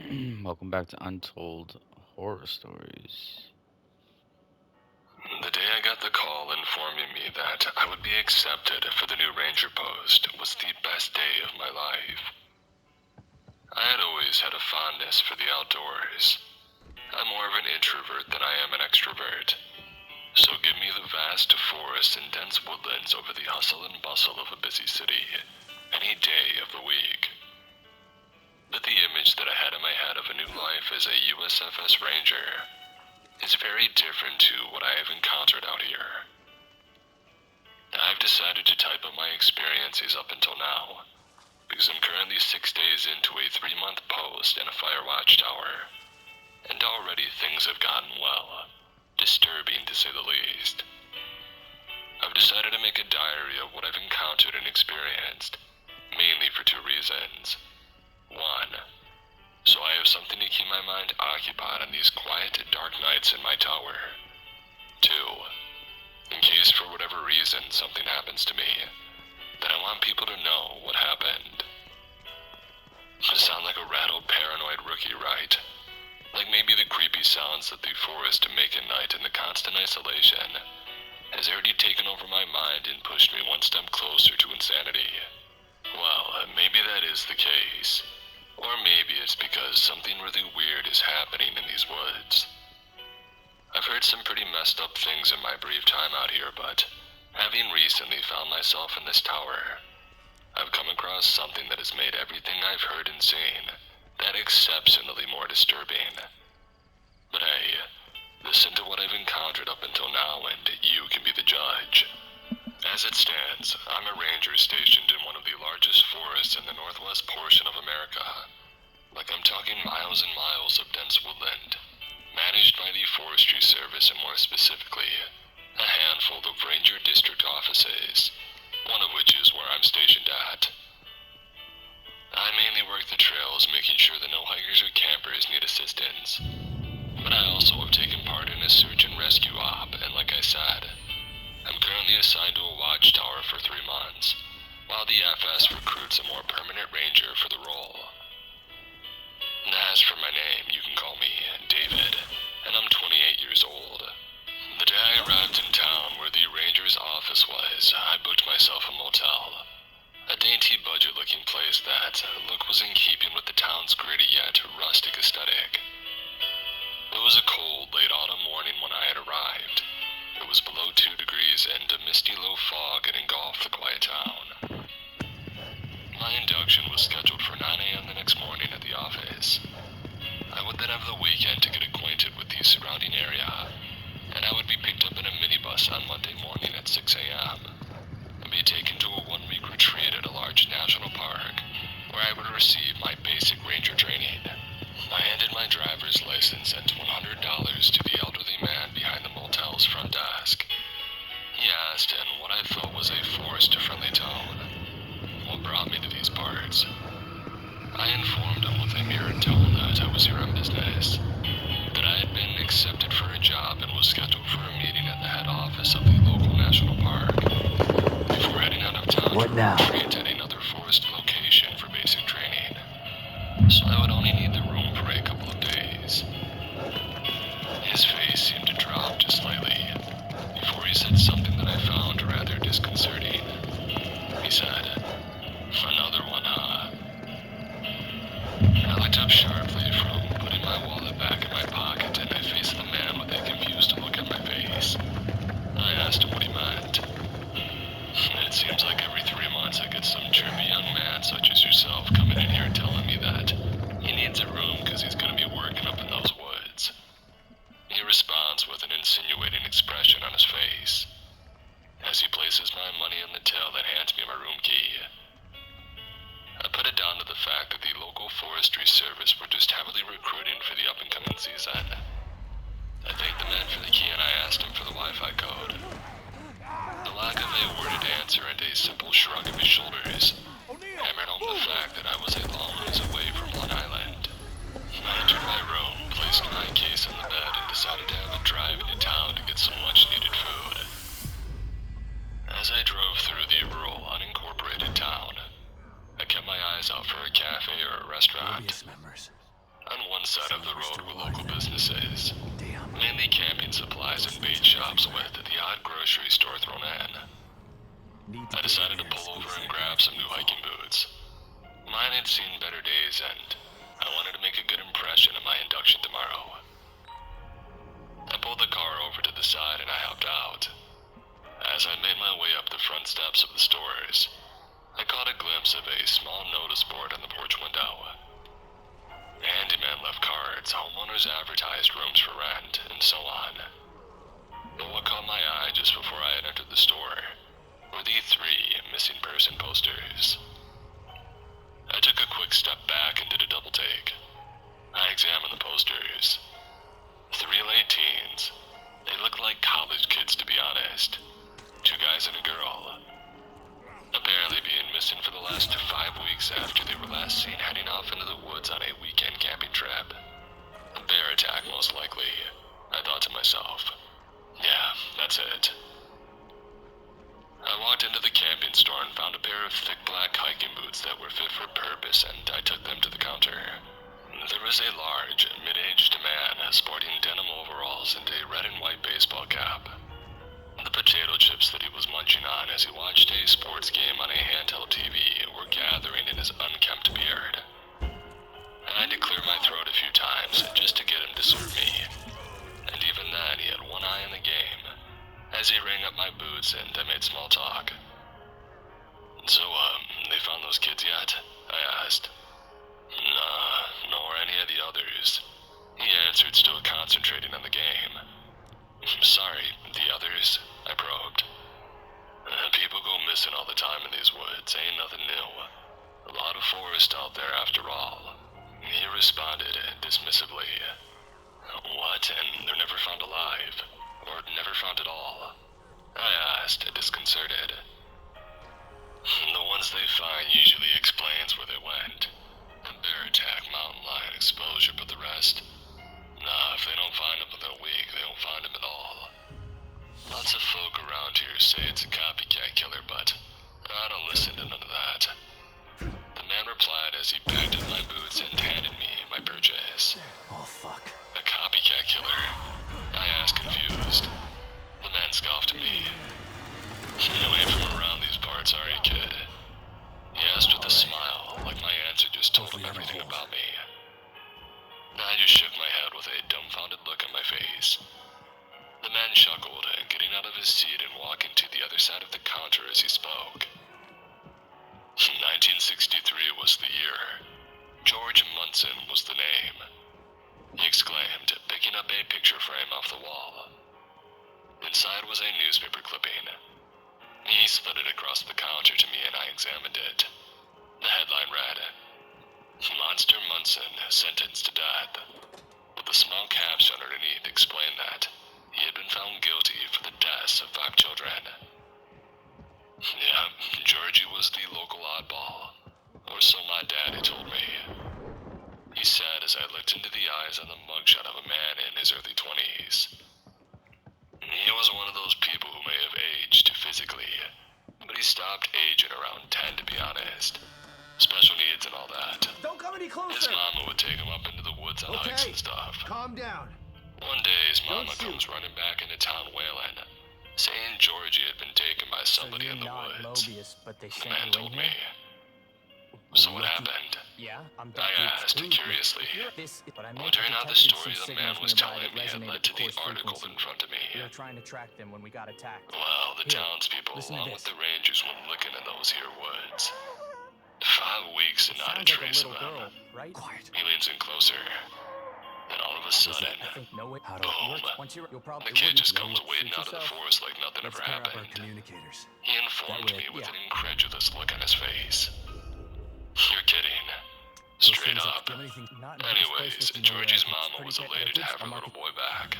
Welcome back to Untold Horror Stories. The day I got the call informing me that I would be accepted for the new ranger post was the best day of my life. I had always had a fondness for the outdoors. I'm more of an introvert than I am an extrovert. So give me the vast forests and dense woodlands over the hustle and bustle of a busy city, any day of the week. But the image that I had in my head of a new life as a USFS Ranger is very different to what I have encountered out here. I've decided to type up my experiences up until now, because I'm currently 6 days into a 3-month post in a fire watchtower, and already things have gotten, well, disturbing to say the least. I've decided to make a diary of what I've encountered and experienced, mainly for two reasons. One, so I have something to keep my mind occupied on these quiet, dark nights in my tower. Two, in case for whatever reason something happens to me, then I want people to know what happened. I sound like a rattled, paranoid rookie, right? Like maybe the creepy sounds that the forest make at night in the constant isolation has already taken over my mind and pushed me one step closer to insanity. Well, maybe that is the case. Or maybe it's because something really weird is happening in these woods. I've heard some pretty messed up things in my brief time out here, but having recently found myself in this tower, I've come across something that has made everything I've heard and seen that exceptionally more disturbing. But hey, listen to what I've encountered up until now and you can be the judge. As it stands, I'm a ranger stationed in one of the largest forests in the northwest portion of America. Like I'm talking miles and miles of dense woodland, managed by the Forestry Service and more specifically, a handful of ranger district offices, one of which is where I'm stationed at. I mainly work the trails, making sure that no hikers or campers need assistance. But I also have taken part in a search and rescue op, and like I said, I'm currently assigned to a watchtower for 3 months, while the FS recruits a more permanent ranger for the role. As for my name, you can call me David, and I'm 28 years old. The day I arrived in town where the ranger's office was, I booked myself a motel. A dainty budget-looking place that look was in keeping with the town's gritty yet rustic aesthetic. It was a cold, late autumn morning when I had arrived. It was below 2 degrees and a misty low fog had engulfed the quiet town. My induction was scheduled for 9 a.m. the next morning at the office. I would then have the weekend to get acquainted with the surrounding area, and I would be picked up in a minibus on Monday morning at 6 a.m. and be taken to a 1-week retreat at a large national park, where I would receive my basic ranger training. I handed my driver's license and $100 to the elderly man behind the motel's front desk. He asked in what I thought was a forest-friendly tone what brought me to these parts. I informed him with a mirrored tone that I was here on business, that I had been accepted for a job and was scheduled for a meeting at the head office of the local national park, before heading out of town What for a now? retreat at another forest location for basic training. So I would only need the room for a couple of days. His face seemed to drop just slightly, before he said something that I found rather disconcerting. He said, "Another one, huh?" I looked up sharply from putting my wallet back in my pocket and I faced the man with a confused look on my face. I asked him what he meant. It seems like every 3 months I get some chirpy young man such as yourself coming in here telling me that he needs a room because he's going to be working up in those woods. He responds with an insinuating expression on his face, as he places my money on the till and hands me my room key. I put it down to the fact that the local forestry service were just heavily recruiting for the up-and-coming season. I thanked the man for the key and I asked him for the Wi-Fi code. The lack of a worded answer and a simple shrug of his shoulders hammered home the fact that I was a long ways away from Long Island. I entered my room, placed my case on the bed, and decided to have a drive into town to get some much-needed food. As I drove through the rural, unincorporated town, I kept my eyes out for a cafe or a restaurant. Members. On one side of the Someone road still were alive local then. businesses, Damn. mainly camping supplies and bait shops with the odd grocery store thrown in. Need to I get in decided to there and pull over squeeze and that guy grab for some new info. hiking boots. Mine had seen better days, and I wanted to make a good impression at my induction tomorrow. I pulled the car over to the side and I hopped out. As I made my way up the front steps of the stores, I caught a glimpse of a small notice board on the porch window. Handyman left cards, homeowners advertised rooms for rent, and so on. But what caught my eye just before I had entered the store were the 3 missing person posters. I took a quick step back and did a double take. I examined the posters. 3 late teens. They looked like college kids, to be honest. 2 guys and a girl. Apparently being missing for the last 5 weeks after they were last seen heading off into the woods on a weekend camping trip. A bear attack, most likely, I thought to myself. Yeah, that's it. I walked into the camping store and found a pair of thick black hiking boots that were fit for purpose, and I took them to the counter. There was a large, mid-aged man sporting denim overalls and a red and white baseball cap. The potato chips that he was munching on as he watched a sports game on a handheld TV were gathering in his unkempt beard. I had to clear my throat a few times just to get him to serve me. And even then, he had one eye on the game. As he rang up my boots and I made small talk. So, they found those kids yet? I asked. Nah, nor any of the others. He answered, still concentrating on the game. Sorry, the others? I probed. People go missing all the time in these woods, ain't nothing new. A lot of forest out there after all. He responded dismissively. What, and they're never found alive? Or never found at all? I asked, disconcerted. The ones they find usually explains where they went. A bear attack, mountain lion exposure, but the rest? Nah, if they don't find them within a week, they don't find them at all. Lots of folk around here say it's a copycat killer, but I don't listen to none of that. The man replied as he packed up my boots and handed me my purchase. Oh, fuck. A copycat killer? I asked, confused. The man scoffed at me. You ain't from around these parts, are you, kid? He asked with a smile, like my answer just told him everything about me. I just shook my head with a dumbfounded look on my face. The man chuckled, getting out of his seat and walking to the other side of the counter as he spoke. 1963 was the year. George Munson was the name. He exclaimed, picking up a picture frame off the wall. Inside was a newspaper clipping. He slid it across the counter to me and I examined it. The headline read, Monster Munson sentenced to death. With a small caption underneath explained that he had been found guilty for the deaths of 5 children. Yeah, Georgie was the local oddball, or so my daddy told me. He said as I looked into the eyes on the mugshot of a man in his early 20s. He was one of those people who may have aged physically, but he stopped aging around 10 to be honest. Special needs and all that. Don't come any closer! His mama would take him up into the woods on hikes and stuff. Calm down. One day his mama comes running back into town wailing, saying Georgie had been taken by somebody in the woods. Mobius, but they The sent man you told in me. here? So what happened? Yeah, I'm I asked curiously, but I wondering how the story the man was telling me had led to the article in front of me. We were trying to track them when we got attacked. Well, the Here, townspeople, listen to along with this. the rangers, went looking in those here woods. 5 weeks and not a Sounds like a trace of little him. girl, right? Quiet. He leans in closer. Then all of a sudden, I think no way. How do boom. Once you'll probably The kid just wouldn't comes wading out of the yourself. forest like nothing Let's ever pair up our happened. communicators. He informed That way, me with yeah. an incredulous look on his face. You're kidding. Those Straight things up. do you have anything? Not in this Anyways, place with Georgie's it's mama pretty was good, elated to it's have her a little market- boy back.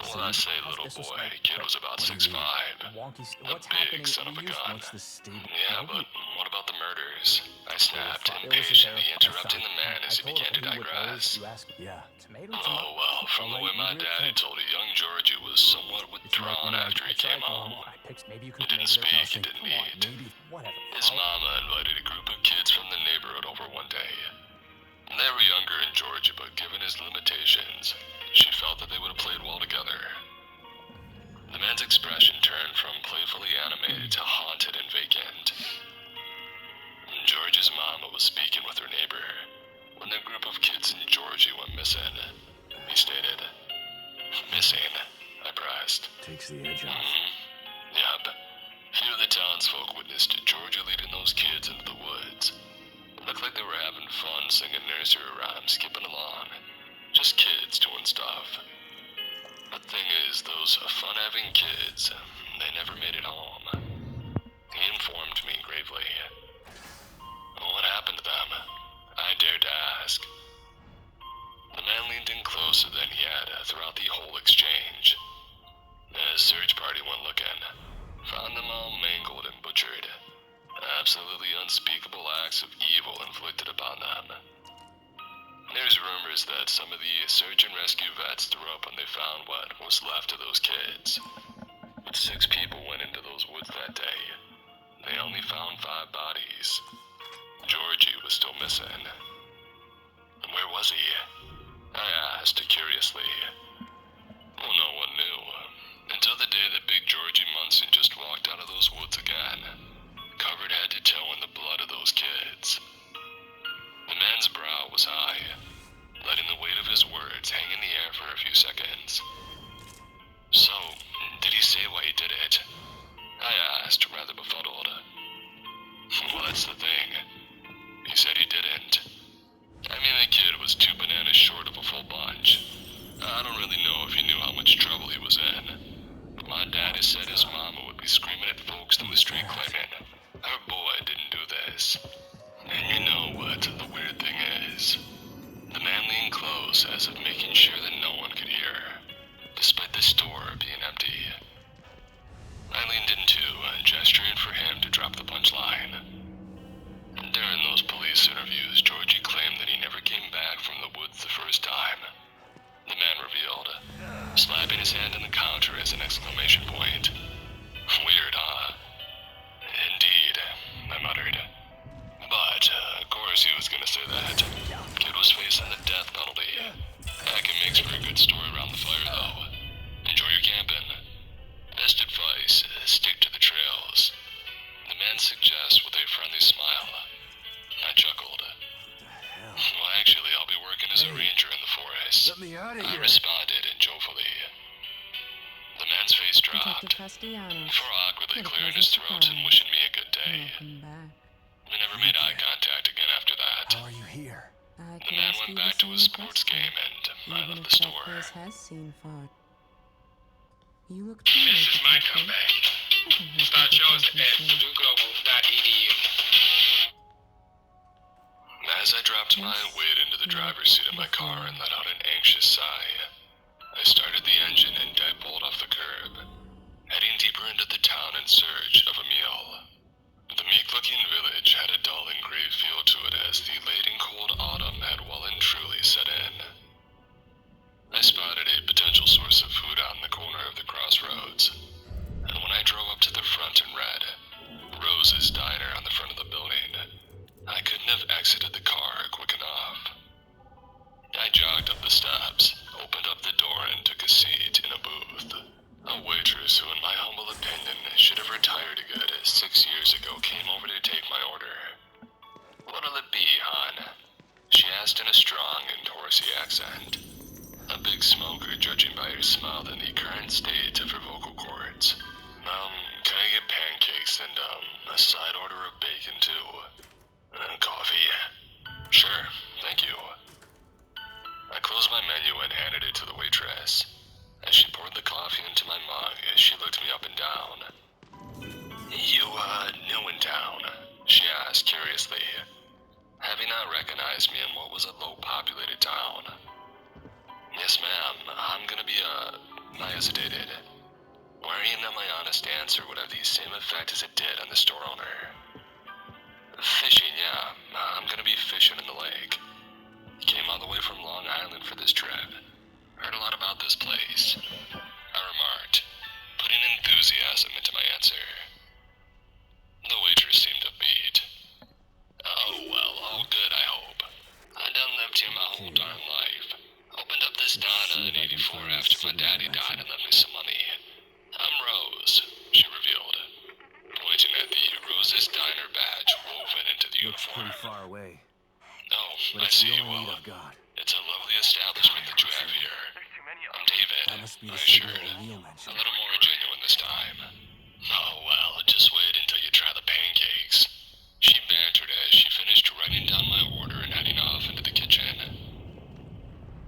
When I say little This was boy, like- kid was about What do you 6'5". Wonky. A What's big happening? son of a We used- gun. What's the stable? Yeah, but what about the murders? I snapped, There was a impatiently bear- interrupting the man I as he told began to him he would always- digress. You ask Yeah. tomato, Oh, well, from the I'll way let my you daddy think. told it, young Georgie was somewhat withdrawn after he came home. I picked, maybe you He could didn't maybe there's speak, he nothing. didn't Come on, eat. maybe whatever. His mama invited a group of kids from the neighborhood over one day. They were younger and Georgie, but given his limitations, she felt that they would have played well together. The man's expression turned from playfully animated to haunted and vacant. Georgie's mama was speaking with her neighbor when the group of kids and Georgie went missing. He stated, "Missing?" I pressed. Takes the edge off. Yep. Few of the townsfolk witnessed Georgia leading those kids into the woods. Looked like they were having fun singing nursery rhymes, skipping along. Just kids doing stuff. The thing is, those fun-having kids, they never made it home. He informed me gravely. What happened to them? I dared to ask. The man leaned in closer than he had throughout the whole exchange. The search party went looking, found them all mangled and butchered. Absolutely unspeakable acts of evil inflicted upon them. There's rumors that some of the search and rescue vets threw up when they found what was left of those kids. But 6 people went into those woods that day. They only found 5 bodies. Georgie was still missing. Where was he? I asked curiously. Well, no one knew. Until the day that Big Georgie Munson just walked out of those woods again, covered head to toe in the blood of those kids. The man's brow was high, letting the weight of his words hang in the air for a few seconds. So, did he say why he did it? I asked, rather befuddled. Well, that's the thing. He said he didn't. I mean, the kid was 2 bananas short of a full bunch. I don't really know if he knew how much trouble he was in. But my daddy said his mama would be screaming at folks in the street claiming, her boy didn't do this. And you know what the weird thing is? The man leaned close as if making sure that no one could hear, despite the store being empty. I leaned in too, gesturing for him to drop the punchline. During those police interviews, Georgie claimed that he never came back from the woods the first time. The man revealed, slapping his hand on the counter as an exclamation point. Weird, huh? Indeed, I muttered. But, of course he was gonna say that. Kid was facing the death penalty. Heck, it makes for a good story around the fire, though. Enjoy your camping. Best advice, stick to the trails. The man suggests with a friendly smile. I chuckled. Well, actually, I'll be working as a ranger in the forest. Let me out of I here. responded joyfully. The man's face Detective dropped, Castellanos. before awkwardly What a clearing his pleasant throat and surprise. wishing me a good day. Welcome back. We never made eye contact again after that. How are you here? I The could man ask went you back the to his same sports question, game and I even left if the that store. place has seen far. You look tired, This is my Detective. comeback. I can help Start you shows with at something soon. purdueglobal.edu. As I dropped my Yes, weight into the yeah, driver's seat of my car before. and let out an anxious sigh, I started the engine and deadbolt off the curb, heading deeper into the town in search of a meal. The meek-looking village had a dull and gray feel to it as the late and cold autumn had well and truly set in. I spotted a potential source of food out in the corner of the crossroads, and when I drove up to the front and read Rose's Diner on the front of the building, I couldn't have exited the car quick enough. I jogged up the steps, opened up the door, and took a seat in a booth. A waitress who, in my humble opinion, should have retired a good 6 years ago came over to take my order. What'll it be, hon? She asked in a strong and horsey accent. A big smoker, judging by her smile and the current state of her vocal cords. Can I get pancakes and, a side order of bacon, too? Coffee? Sure, thank you. I closed my menu and handed it to the waitress. As she poured the coffee into my mug, she looked me up and down. You, new in town? She asked curiously, having not recognized me in what was a low-populated town. Yes, ma'am, I'm gonna be, I hesitated, worrying that my honest answer would have the same effect as it did on the store owner. Fishing, yeah, I'm gonna be fishing in the lake. Came all the way from Long Island for this trip. Heard a lot about this place, I remarked, putting enthusiasm into my answer. The waitress seemed upbeat. Oh, well, all good, I hope. I done lived here my whole darn before or after my daddy died and left me some money. I'm Rose, she revealed, pointing at the Rose's Diner badge woven into the Looks uniform. pretty far away, Oh, but I it's see the you only lead well. I've got. It's a lovely establishment that you have here. I'm David. That must be I the cigarette assured. O'Neill A mentioned. little more genuine this time. Oh, well, just wait until you try the pancakes. She bantered as she finished writing down my order and heading off into the kitchen.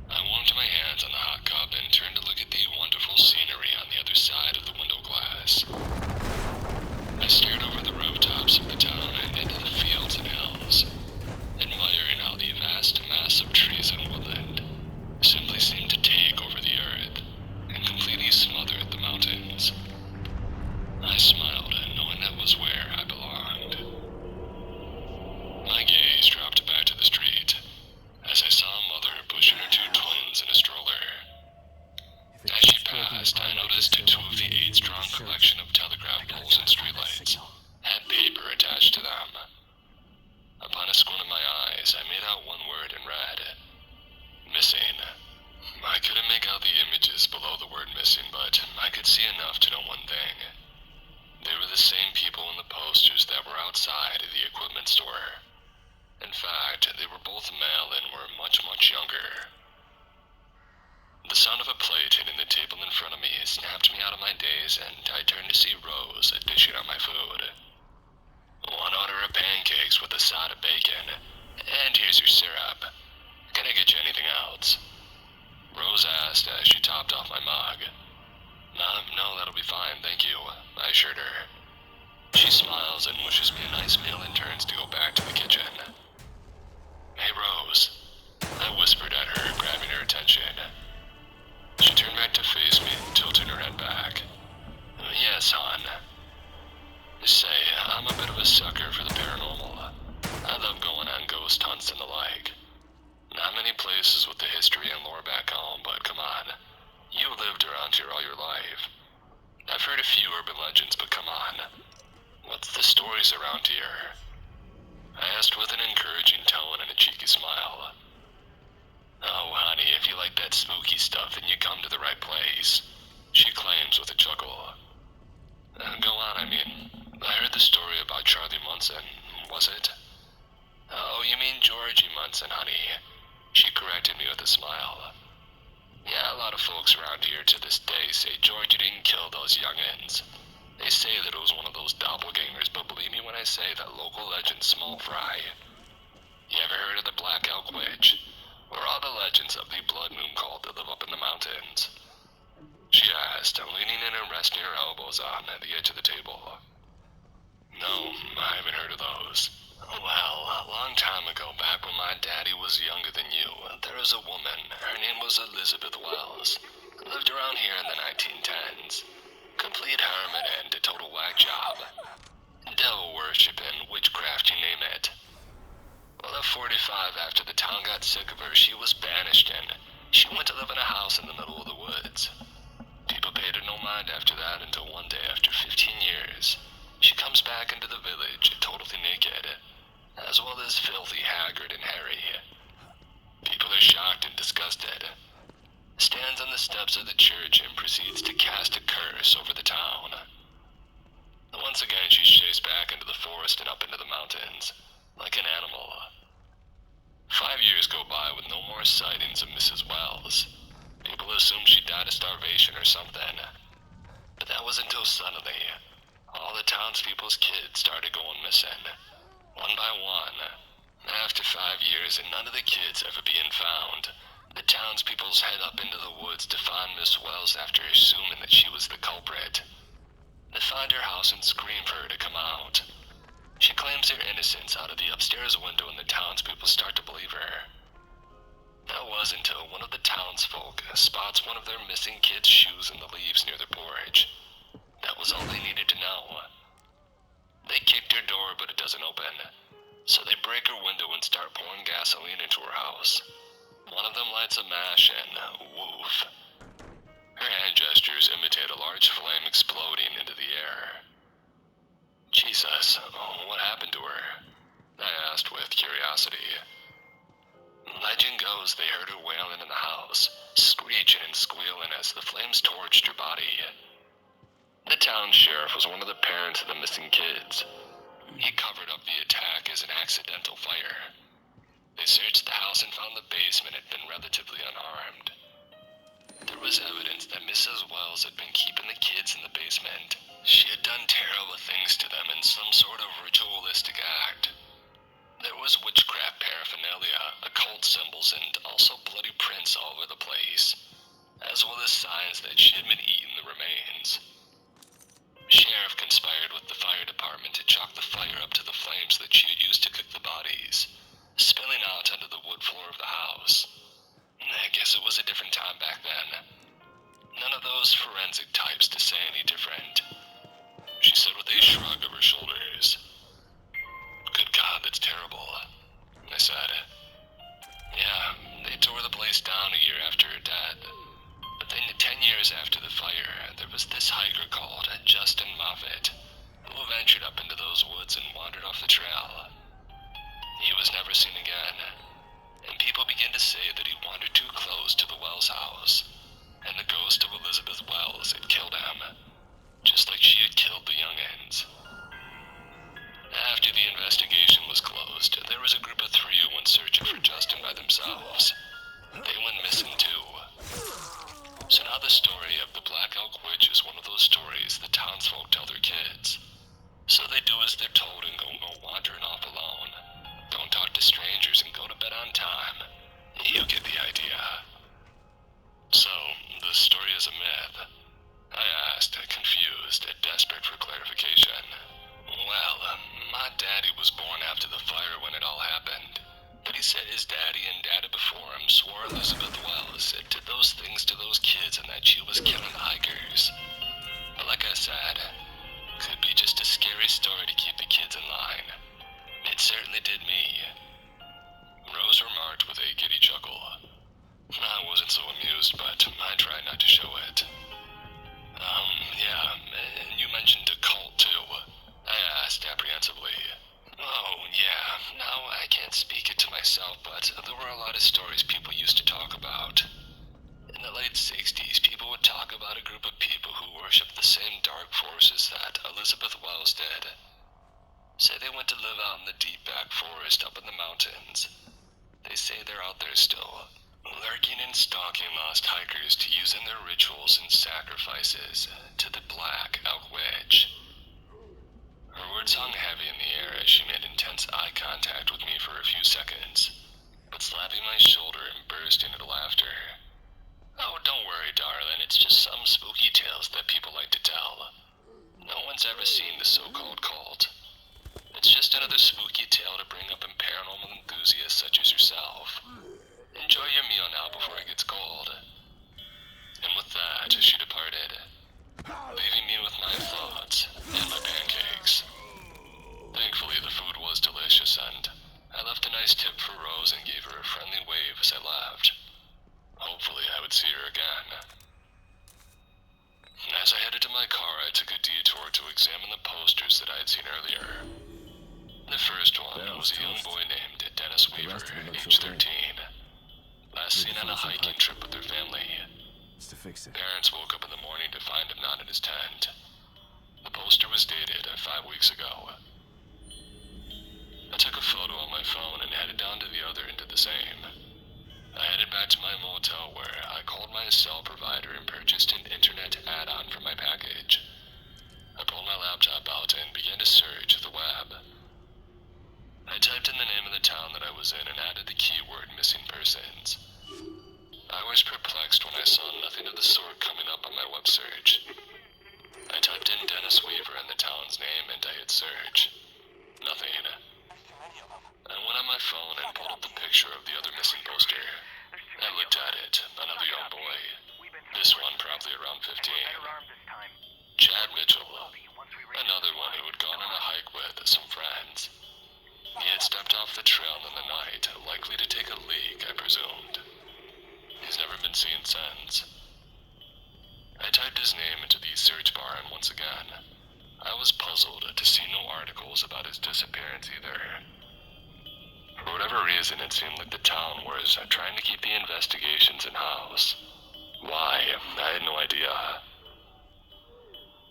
I warmed my hands on the hot cup and turned to look at the wonderful scenery on the other side of the window glass. I stared over the rooftops of the town and into the fields and hills, admiring how the vast mass of trees and woodland simply seemed to take over the earth and completely smothered the mountains. I smiled, knowing that was where I belonged. My gaze dropped back to the street as I saw a mother pushing her two twins in a stroller. If it As she keeps breaking passed, I apart like noticed this, there two won't of be the any 8-strong reason to collection search. of telegraph I gotta poles try and to find that streetlights signal. had paper attached to them. Upon a squint of my eyes, I made out one word and read, missing. I couldn't make out the images below the word missing, but I could see enough to know one thing. They were the same people in the posters that were outside of the equipment store. In fact, they were both male and were much, much younger. The sound of a plate hitting the table in front of me snapped me out of my daze, and I turned to see Rose dishing out my food. One order of pancakes with a side of bacon, and here's your syrup. Can I get you anything else? Rose asked as she topped off my mug. No, that'll be fine, thank you, I assured her. She smiles and wishes me a nice meal and turns to go back to the kitchen. Hey, Rose, I whispered at her, grabbing her attention. She turned back to face me, tilting her head back. Yes, hon. Say, I'm a bit of a sucker for the paranormal. I love going on ghost hunts and the like. Not many places with the history and lore back home, but come on. You lived around here all your life. I've heard a few urban legends, but come on. What's the stories around here? I asked with an encouraging tone and a cheeky smile. Oh, honey, if you like that spooky stuff, then you come to the right place, she claims with a chuckle. Go on, I mean. I heard the story about Charlie Munson, was it? Oh, you mean Georgie Munson, honey. She corrected me with a smile. Yeah, a lot of folks around here to this day say Georgie didn't kill those youngins. They say that it was one of those doppelgangers, but believe me when I say that local legend's small fry. You ever heard of the Black Elk Witch? Or all the legends of the Blood Moon cult that live up in the mountains? She asked, leaning in and resting her elbows on the edge of the table. No, I haven't heard of those. Well, a long time ago, back when my daddy was younger than you, there was a woman. Her name was Elizabeth Wells. Lived around here in the 1910s. Complete hermit and a total whack job. Devil worshiping, witchcraft, you name it. Well, at 45, after the town got sick of her, she was banished and she went to live in a house in the middle of the woods. People paid her no mind after that until one day, after 15 years, she comes back into the village, totally naked, as well as filthy, haggard, and hairy. People are shocked and disgusted. Stands on the steps of the church and proceeds to cast a curse over the town. Once again, she's chased back into the forest and up into the mountains, like an animal. 5 years go by with no more sightings of Mrs. Wells. People assume she died of starvation or something. But that was until suddenly, all the townspeople's kids started going missing, one by one. After 5 years and none of the kids ever being found, the townspeople's head up into the woods to find Miss Wells after assuming that she was the culprit. They find her house and scream for her to come out. She claims her innocence out of the upstairs window and the townspeople start to believe her. That was until one of the townsfolk spots one of their missing kids' shoes in the leaves near their porch. That was all they needed to know. They kicked her door, but it doesn't open. So they break her window and start pouring gasoline into her house. One of them lights a match and woof. Her hand gestures imitate a large flame exploding into the air. Jesus, what happened to her? I asked with curiosity. Legend goes knows they heard her wailing in the house, screeching and squealing as the flames torched her body. The town sheriff was one of the parents of the missing kids. He covered up the attack as an accidental fire. They searched the house and found the basement had been relatively unharmed. There was evidence that Mrs. Wells had been keeping the kids in the basement. She had done terrible things to them in some sort of ritualistic act. There was witchcraft paraphernalia, occult symbols, and also bloody prints all over the place, as well as signs that she had been eating the remains. Sheriff conspired with the fire department to chalk the fire up to the flames that she had used to cook the bodies, spilling out onto the wood floor of the house. I guess it was a different time back then. None of those forensic types to say any different. She said with a shrug of her shoulders. Good God, that's terrible, I said. Yeah, they tore the place down a year after her death. But then 10 years after the fire, there was this hiker called Justin Moffat, who ventured up into those woods and wandered off the trail. He was never seen again, and people began to say that he wandered too close to the Wells house, and the ghost of Elizabeth Wells had killed him, just like she had killed the youngins. After the investigation was closed, there was a group of 3 who went searching for Justin by themselves. They went missing too. So now the story of the Black Elk Witch is one of those stories the townsfolk tell their kids. So they do as they're told and go wandering off alone. Don't talk to strangers and go to bed on time. You get the idea. So, the story is a myth? I asked, confused, desperate for clarification. Well, my daddy was born after the fire when it all happened. But he said his daddy and daddy before him swore Elizabeth Wells did those things to those kids and that she was killing the hikers. But like I said, could be just a scary story to keep the kids in line. It certainly did me. Rose remarked with a giddy chuckle. I wasn't so amused, but I tried not to show it. Yeah, and you mentioned a cult too, I asked apprehensively. Oh, yeah, now I can't speak it to myself, but there were a lot of stories people used to talk about. In the late 60s, people would talk about a group of people who worshipped the same dark forces that Elizabeth Wells did. Say they went to live out in the deep back forest up in the mountains. They say they're out there still, lurking and stalking lost hikers to use in their rituals and sacrifices to the Black Elk Witch. Her words hung heavy in the air as she made intense eye contact with me for a few seconds, but slapping my shoulder and bursting into laughter. Oh, don't worry, darling, it's just some spooky tales that people like to tell. No one's ever seen the so-called cult. It's just another spooky tale to bring up in paranormal enthusiasts such as yourself. Enjoy your meal now before it gets cold. And with that, she departed, leaving me with my thoughts and my pancakes. Thankfully, the food was delicious, and I left a nice tip for Rose and gave her a friendly wave as I left. Hopefully, I would see her again. As I headed to my car, I took a detour to examine the posters that I had seen earlier. The first one was a young boy named Dennis Weaver, age 13. Last seen on a hiking trip with their family. It's to fix it. Parents woke up in the morning to find him not in his tent. The poster was dated 5 weeks ago. I took a photo on my phone and headed down to the other end of the same. I headed back to my motel where I called my cell provider and purchased an internet add-on for my package. I pulled my laptop out and began to search the web. I typed in the name of the town that I was in and added the keyword missing persons. I was perplexed when I saw nothing of the sort coming up on my web search. I typed in Dennis Weaver and the town's name and I hit search. Nothing. I went on my phone and pulled up the picture of the other missing poster. I looked at it, another young boy. This one probably around 15. Chad Mitchell, another one who had gone on a hike with some friends. He had stepped off the trail in the night, likely to take a leak, I presumed. He's never been seen since. I typed his name into the search bar and once again, I was puzzled to see no articles about his disappearance either. For whatever reason, it seemed like the town was trying to keep the investigations in-house. Why? I had no idea.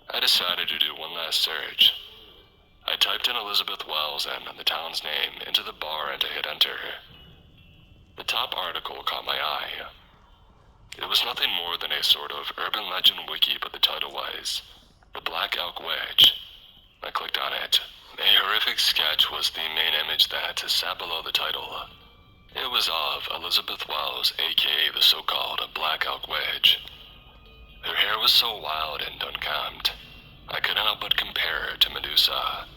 I decided to do one last search. I typed in Elizabeth Wells and the town's name into the bar and I hit enter. The top article caught my eye. It was nothing more than a sort of urban legend wiki, but the title was The Black Elk Wedge. I clicked on it. A horrific sketch was the main image that sat below the title. It was of Elizabeth Wells, aka the so-called Black Elk Wedge. Her hair was so wild and unkempt, I couldn't help but compare her to Medusa.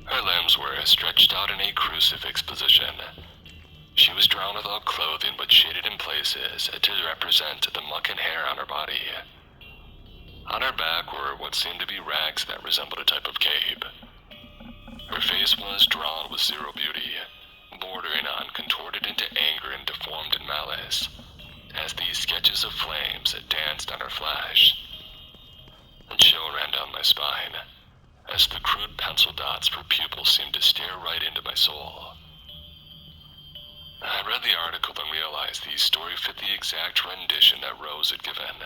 Her limbs were stretched out in a crucifix position. She was drawn without clothing but shaded in places to represent the muck and hair on her body. On her back were what seemed to be rags that resembled a type of cape. Her face was drawn with zero beauty, bordering on contorted into anger and deformed in malice, as these sketches of flames danced on her flesh. A chill ran down my spine, as the crude pencil dots for pupils seemed to stare right into my soul. I read the article and realized the story fit the exact rendition that Rose had given.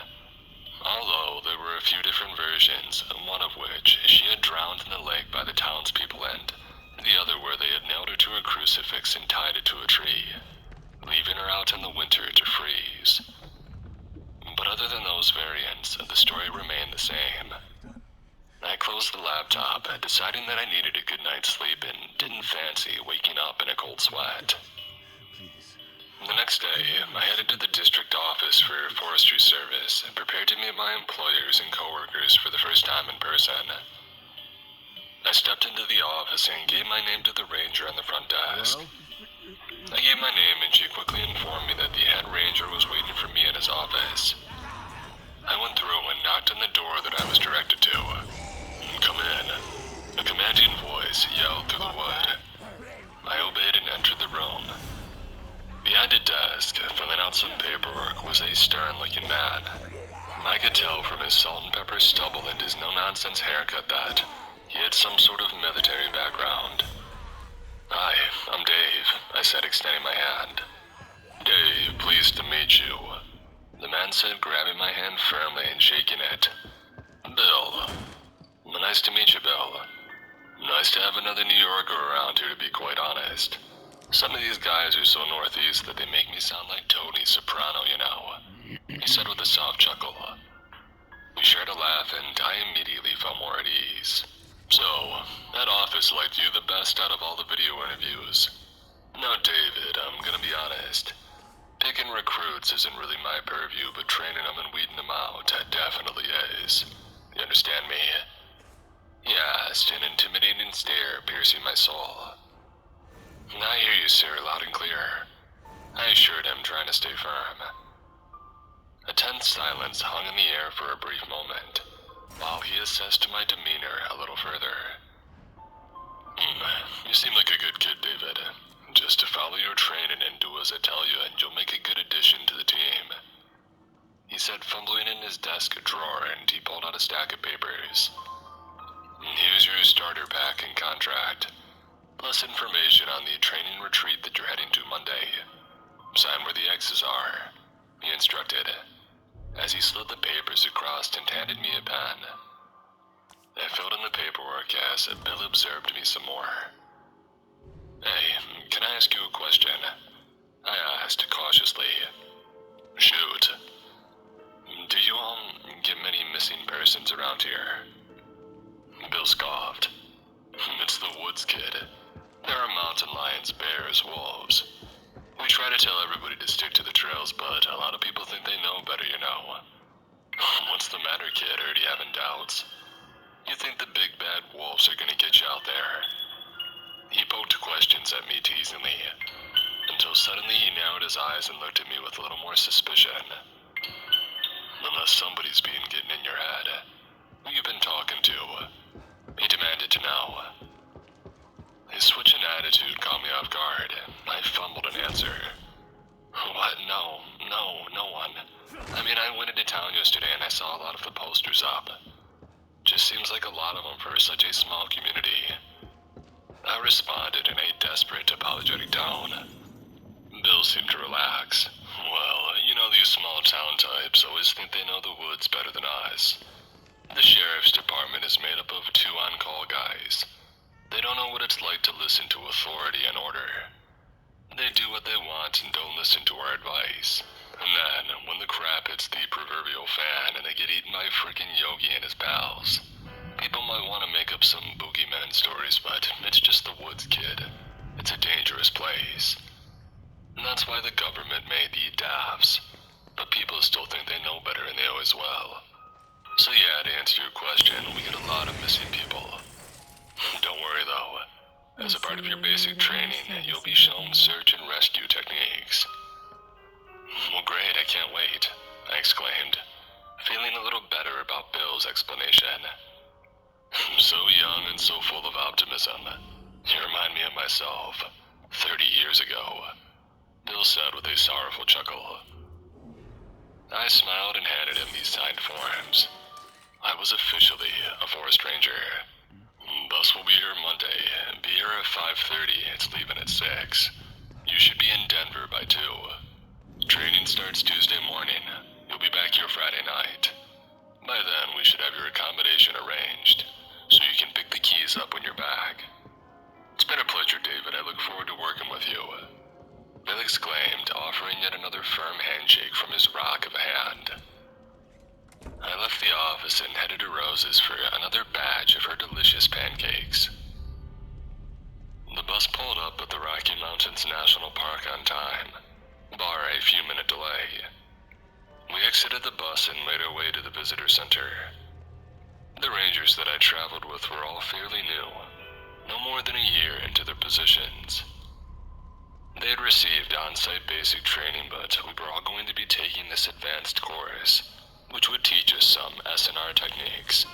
Although there were a few different versions, one of which she had drowned in the lake by the townspeople and the other where they had nailed her to a crucifix and tied it to a tree, leaving her out in the winter to freeze. But other than those variants, the story remained the same. I closed the laptop, deciding that I needed a good night's sleep and didn't fancy waking up in a cold sweat. The next day, I headed to the district office for Forestry Service and prepared to meet my employers and coworkers for the first time in person. I stepped into the office and gave my name to the ranger on the front desk. I gave my name and she quickly informed me that the head ranger was waiting for me in his office. I went through and knocked on the door that I was directed to. "Come in," a commanding voice yelled through the wood. I obeyed and entered the room. Behind a desk, filling out some paperwork, was a stern-looking man. I could tell from his salt and pepper stubble and his no-nonsense haircut that he had some sort of military background. "Hi, I'm Dave," I said, extending my hand. "Dave, pleased to meet you," the man said, grabbing my hand firmly and shaking it. "Bill. Nice to meet you, Bill. Nice to have another New Yorker around here, to be quite honest. Some of these guys are so northeast that they make me sound like Tony Soprano, you know," he said with a soft chuckle. We shared a laugh and I immediately felt more at ease. "So, that office liked you the best out of all the video interviews." "No, David, I'm gonna be honest. Picking recruits isn't really my purview, but training them and weeding them out, definitely is. You understand me?" He asked, an intimidating stare piercing my soul. "I hear you, sir, loud and clear," I assured him, trying to stay firm. A tense silence hung in the air for a brief moment, while he assessed my demeanor a little further. "You seem like a good kid, David. Just to follow your training and do as I tell you, and you'll make a good addition to the team," he said, fumbling in his desk drawer, and he pulled out a stack of papers. "Here's your starter pack and contract, plus information on the training retreat that you're heading to Monday. Sign where the X's are," he instructed, as he slid the papers across and handed me a pen. I filled in the paperwork as Bill observed me some more. "Hey, can I ask you a question?" I asked cautiously. "Shoot." "Do you all get many missing persons around here?" Bill scoffed. "It's the woods, kid. There are mountain lions, bears, wolves. We try to tell everybody to stick to the trails, but a lot of people think they know better, you know." "What's the matter, kid? Are you having doubts? You think the big bad wolves are gonna get you out there?" He poked questions at me teasingly, until suddenly he narrowed his eyes and looked at me with a little more suspicion. "Unless somebody's been getting in your head, who you been talking to?" he demanded to know. His switch in attitude caught me off guard. I fumbled an answer. "What? No one. I mean, I went into town yesterday and I saw a lot of the posters up. Just seems like a lot of them for such a small community." I responded in a desperate, apologetic tone. Bill seemed to relax. Well, you know these small town types always think they know the woods better than us. The sheriff's department is made up of 2 on-call guys. They don't know what it's like to listen to authority and order. They do what they want and don't listen to our advice. And then, when the crap hits the proverbial fan and they get eaten by frickin' Yogi and his pals, people might want to make up some boogeyman stories, but it's just the woods, kid. It's a dangerous place. And that's why the government made the DAFs. But people still think they know better, and they always will. So yeah, to answer your question, we get a lot of missing people. Don't worry though. As a part of your basic training, you'll be shown search and rescue techniques. Well, great, I can't wait, I exclaimed, feeling a little better about Bill's explanation. So young and so full of optimism. You remind me of myself, 30 years ago, Bill said with a sorrowful chuckle. I smiled and handed him these signed forms. I was officially a forest ranger. Bus will be here Monday. Be here at 5:30. It's leaving at 6. You should be in Denver by 2. Training starts Tuesday morning. You'll be back here Friday night. By then, we should have your accommodation arranged, so you can pick the keys up when you're back. It's been a pleasure, David. I look forward to working with you. Bill exclaimed, offering yet another firm handshake from his rock of a hand. I left the office and headed to Rose's for another batch of her delicious pancakes. The bus pulled up at the Rocky Mountains National Park on time, bar a few-minute delay. We exited the bus and made our way to the visitor center. The rangers that I traveled with were all fairly new, no more than a year into their positions. They had received on-site basic training, but we were all going to be taking this advanced course, which would teach us some S&R techniques,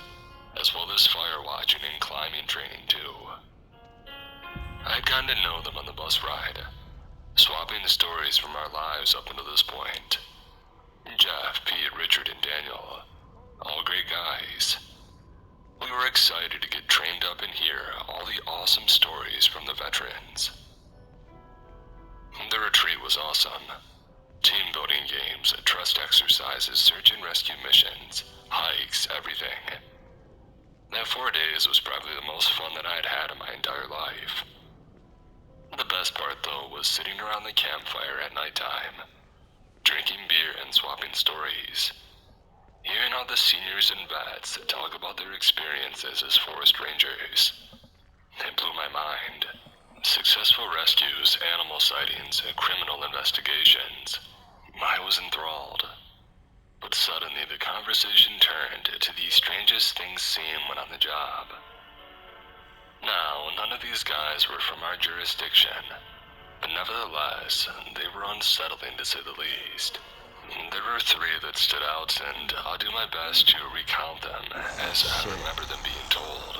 as well as fire watching and climbing training too. I'd gotten to know them on the bus ride, swapping the stories from our lives up until this point. Jeff, Pete, Richard, and Daniel, all great guys. We were excited to get trained up and hear all the awesome stories from the veterans. The retreat was awesome. Team building games, trust exercises, search and rescue missions, hikes, everything. That 4 days was probably the most fun that I'd had in my entire life. The best part, though, was sitting around the campfire at nighttime, drinking beer and swapping stories. Hearing all the seniors and vets talk about their experiences as forest rangers. It blew my mind. Successful rescues, animal sightings, and criminal investigations. I was enthralled. But suddenly the conversation turned to the strangest things seen when on the job. Now, none of these guys were from our jurisdiction, but nevertheless, they were unsettling to say the least. There were 3 that stood out, and I'll do my best to recount them as I remember them being told.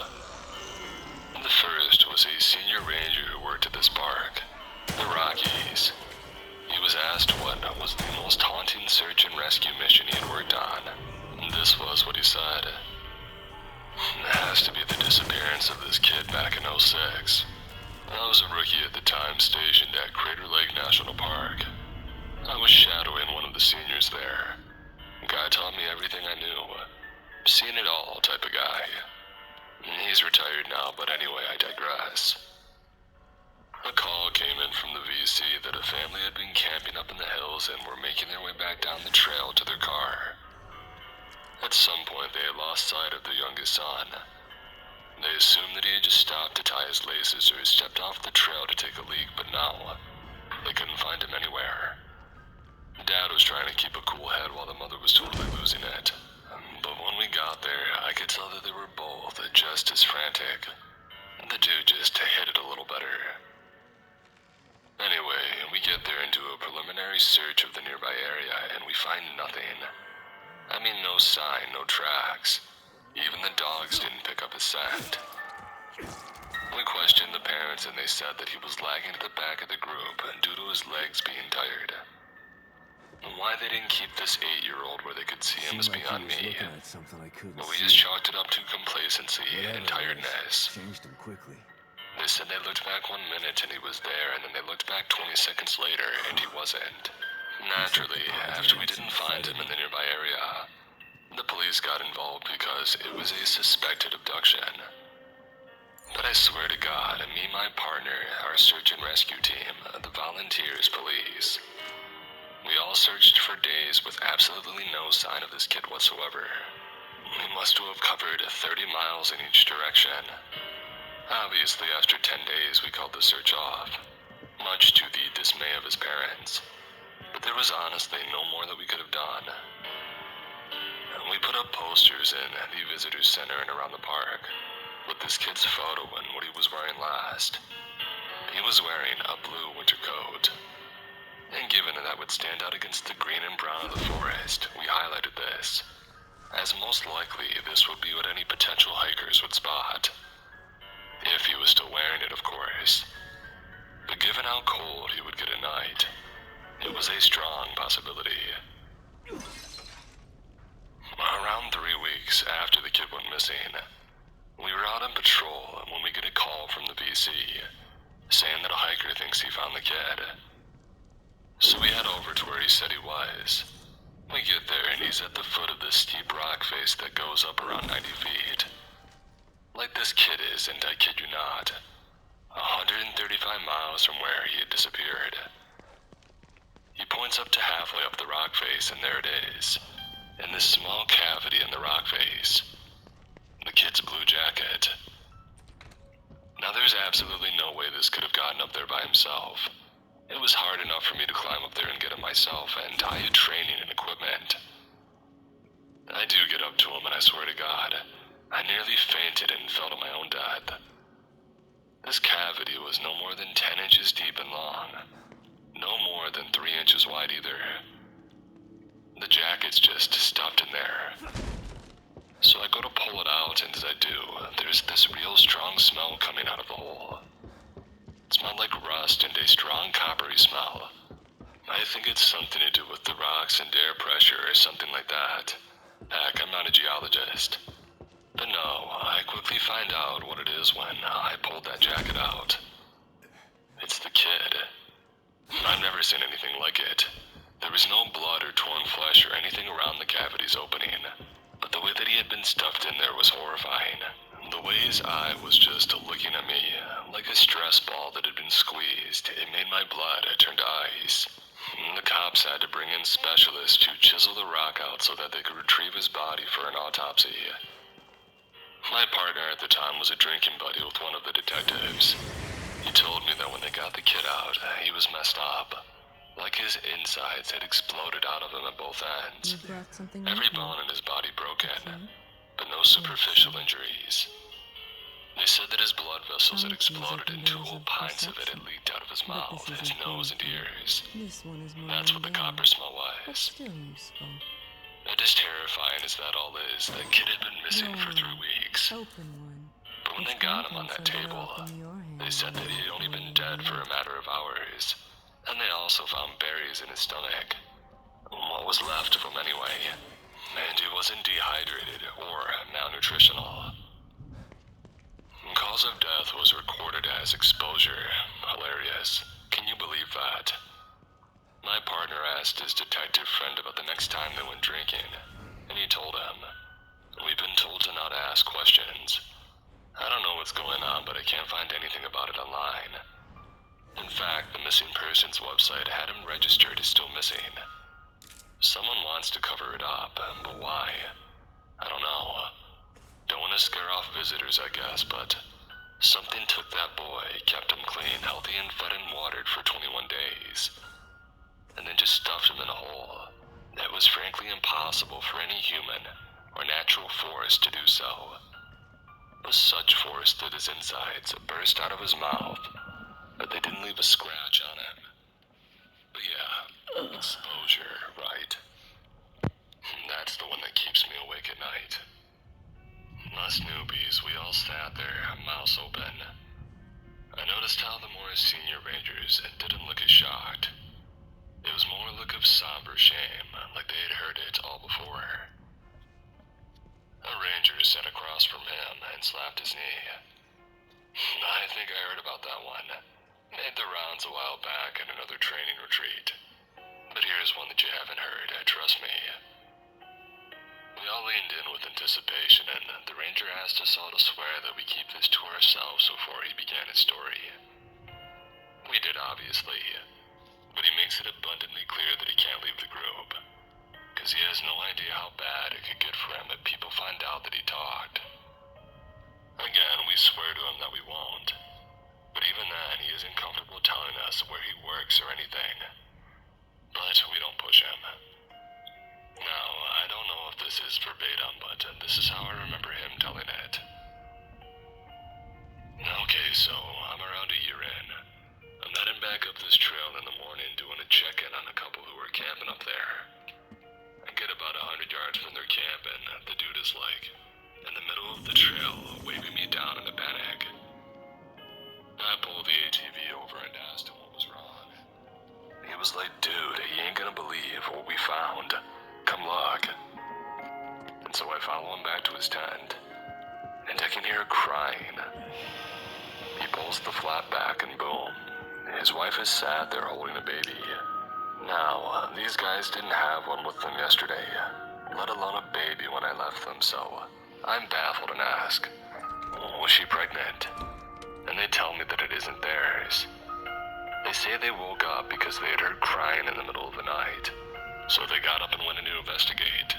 The first was a senior ranger who worked at this park, the Rockies. He was asked what was the most haunting search and rescue mission he had worked on. This was what he said. It has to be the disappearance of this kid back in '06. I was a rookie at the time, stationed at Crater Lake National Park. I was shadowing one of the seniors there. The guy taught me everything I knew. Seen it all type of guy. He's retired now, but anyway, I digress. A call came in from the VC that a family had been camping up in the hills and were making their way back down the trail to their car. At some point, they had lost sight of their youngest son. They assumed that he had just stopped to tie his laces or stepped off the trail to take a leak, but no, they couldn't find him anywhere. Dad was trying to keep a cool head while the mother was totally losing it. But when we got there, I could tell that they were both just as frantic. The dude just hit it a little better. Anyway, we get there and do a preliminary search of the nearby area, and we find nothing. I mean, no sign, no tracks. Even the dogs didn't pick up his scent. We questioned the parents, and they said that he was lagging to the back of the group due to his legs being tired. Why they didn't keep this 8-year-old where they could see him is beyond me. Something I couldn't But we see. just chalked it up to complacency and Whatever it is, tiredness. changed him quickly. They said they looked back 1 minute and he was there, and then they looked back 20 seconds later and he wasn't. Naturally, after we didn't find him in the nearby area, the police got involved because it was a suspected abduction. But I swear to God, me and my partner, our search and rescue team, the Volunteers Police, we all searched for days with absolutely no sign of this kid whatsoever. We must have covered 30 miles in each direction. Obviously, after 10 days, we called the search off, much to the dismay of his parents. But there was honestly no more that we could have done. We put up posters in the visitor center and around the park with this kid's photo and what he was wearing last. He was wearing a blue winter coat. And given that that would stand out against the green and brown of the forest, we highlighted this, as most likely this would be what any potential hikers would spot. If he was still wearing it, of course. But given how cold he would get at night, it was a strong possibility. Around 3 weeks after the kid went missing, we were out on patrol when we get a call from the VC saying that a hiker thinks he found the kid. So we head over to where he said he was. We get there and he's at the foot of this steep rock face that goes up around 90 feet. Like this kid is, and I kid you not, 135 miles from where he had disappeared. He points up to halfway up the rock face, and there it is, in this small cavity in the rock face, the kid's blue jacket. Now there's absolutely no way this could have gotten up there by himself. It was hard enough for me to climb up there and get him myself, and I had training and equipment. I do get up to him, and I swear to God, I nearly fainted and fell to my own death. This cavity was no more than 10 inches deep and long, no more than 3 inches wide either. The jacket's just stuffed in there. So I go to pull it out, and as I do, there's this real strong smell coming out of the hole. It smelled like rust and a strong coppery smell. I think it's something to do with the rocks and air pressure or something like that. Heck, I'm not a geologist. But no, I quickly find out what it is when I pulled that jacket out. It's the kid. I've never seen anything like it. There was no blood or torn flesh or anything around the cavity's opening, but the way that he had been stuffed in there was horrifying. The way his eye was just looking at me, like a stress ball that had been squeezed, it made my blood turn to ice. The cops had to bring in specialists to chisel the rock out so that they could retrieve his body for an autopsy. My partner at the time was a drinking buddy with one of the detectives. He told me that when they got the kid out, he was messed up. Like his insides had exploded out of him at both ends. You brought something Every with you. bone in his body broken, Okay. but no superficial injuries. They said that his blood vessels had Some keys exploded open and 2 doors whole of pints of it had perception. leaked out of his But mouth, this his isn't nose, and painful. ears. This one is more That's what the mundane, copper smell but was. still useful. It is terrifying as that all is. That kid had been missing for 3 Yeah. weeks. Open one. But when Its they got him on contents that are better table, off in your hands they said than that he had only been in dead for a mine. matter of hours. And they also found berries in his stomach. What was left of him anyway. And he wasn't dehydrated or malnutritional. Cause of death was recorded as exposure. Hilarious. Can you believe that? My partner asked his detective friend about the next time they went drinking, and he told him, "We've been told to not ask questions. I don't know what's going on, but I can't find anything about it online." In fact, the missing persons website had him registered as still missing. Someone wants to cover it up, but why? I don't know. Don't want to scare off visitors, I guess, but something took that boy, kept him clean, healthy, and fed and watered for 21 days, and then just stuffed him in a hole. It was frankly impossible for any human or natural force to do so. With such force that his insides burst out of his mouth, but they didn't leave a scratch on him. But yeah, exposure, right? That's the one that keeps me awake at night. Us newbies, we all sat there, mouths open. I noticed how the more senior rangers didn't look as shocked. It was more a look of somber shame, like they had heard it all before. A ranger sat across from him and slapped his knee. I think I heard about that one. Made the rounds a while back at another training retreat. But here's one that you haven't heard, trust me. We all leaned in with anticipation, and the ranger asked us all to swear that we keep this to ourselves before he began his story. We did, obviously, but he makes it abundantly clear that he can't leave the group, because he has no idea how bad it could get for him if people find out that he talked. Again, we swear to him that we won't, but even then, he isn't comfortable telling us where he works or anything. But we don't push him. Now, I don't know if this is verbatim, but this is how I remember him telling it. Okay, so I'm around a year in. I'm heading back up this trail in the morning doing a check-in on a couple who were camping up there. I get about 100 yards from their camp and the dude is like, in the middle of the trail, waving me down in a panic. I pulled the ATV over and asked him what was wrong. He was like, dude, you ain't gonna believe what we found. Come look. And so I follow him back to his tent, and I can hear crying. He pulls the flap back and boom, his wife is sat there holding a baby. Now, these guys didn't have one with them yesterday, let alone a baby when I left them, so I'm baffled and ask, was she pregnant? And they tell me that it isn't theirs. They say they woke up because they had heard crying in the middle of the night, so they got up and went in to investigate.